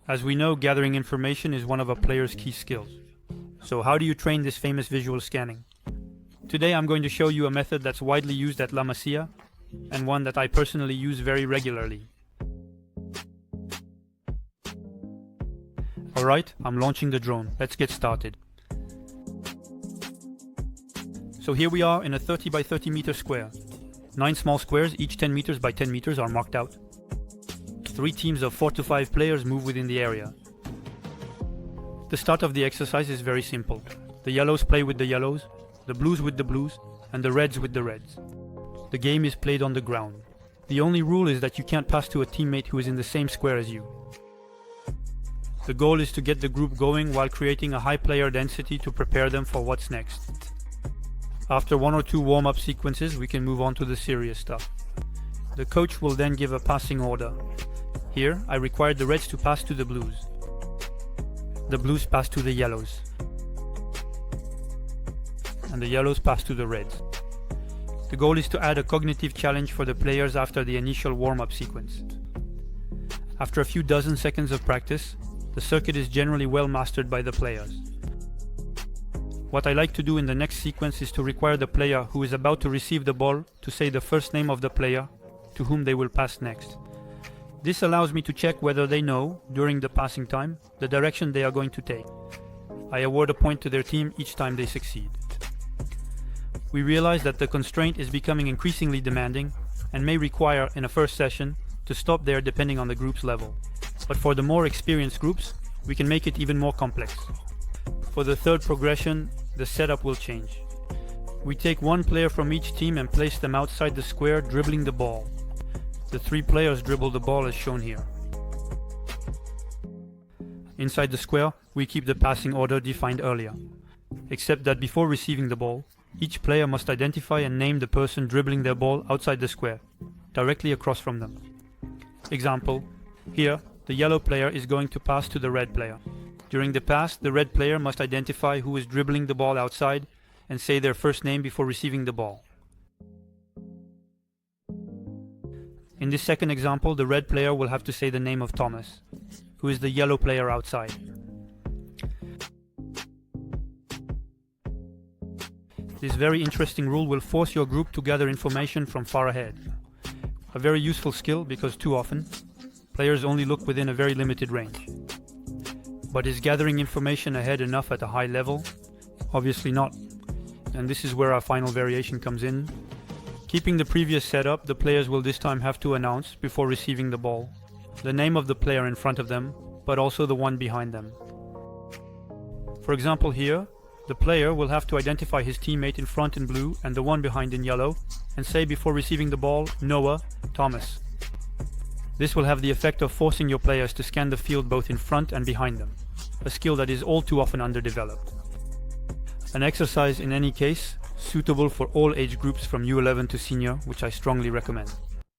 As we know, gathering information is one of a player's key skills. So how do you train this famous visual scanning? Today I'm going to show you a method that's widely used at La Masia, and one that I personally use very regularly. Alright, I'm launching the drone. Let's get started. So here we are in a 30 by 30 meter square. 9 small squares, each 10 meters by 10 meters, are marked out. 3 teams of 4 to 5 players move within the area. The start of the exercise is very simple. The yellows play with the yellows, the blues with the blues, and the reds with the reds. The game is played on the ground. The only rule is that you can't pass to a teammate who is in the same square as you. The goal is to get the group going while creating a high player density to prepare them for what's next. After 1 or 2 warm-up sequences, we can move on to the serious stuff. The coach will then give a passing order. Here, I required the reds to pass to the blues. The blues pass to the yellows. And the yellows pass to the reds. The goal is to add a cognitive challenge for the players after the initial warm-up sequence. After a few dozen seconds of practice, the circuit is generally well mastered by the players. What I like to do in the next sequence is to require the player who is about to receive the ball to say the first name of the player to whom they will pass next. This allows me to check whether they know, during the passing time, the direction they are going to take. I award a point to their team each time they succeed. We realize that the constraint is becoming increasingly demanding and may require, in a first session, to stop there depending on the group's level. But for the more experienced groups, we can make it even more complex. For the third progression, the setup will change. We take 1 player from each team and place them outside the square, dribbling the ball. The 3 players dribble the ball as shown here. Inside the square, we keep the passing order defined earlier, except that before receiving the ball, each player must identify and name the person dribbling their ball outside the square, directly across from them. Example, here, the yellow player is going to pass to the red player. During the pass, the red player must identify who is dribbling the ball outside and say their first name before receiving the ball. In this second example, the red player will have to say the name of Thomas, who is the yellow player outside. This very interesting rule will force your group to gather information from far ahead. A very useful skill because too often, players only look within a very limited range. But is gathering information ahead enough at a high level? Obviously not. And this is where our final variation comes in. Keeping the previous setup, the players will this time have to announce, before receiving the ball, the name of the player in front of them, but also the one behind them. For example here, the player will have to identify his teammate in front in blue and the one behind in yellow, and say before receiving the ball, Noah, Thomas. This will have the effect of forcing your players to scan the field both in front and behind them, a skill that is all too often underdeveloped. An exercise in any case, suitable for all age groups from U11 to senior, which I strongly recommend.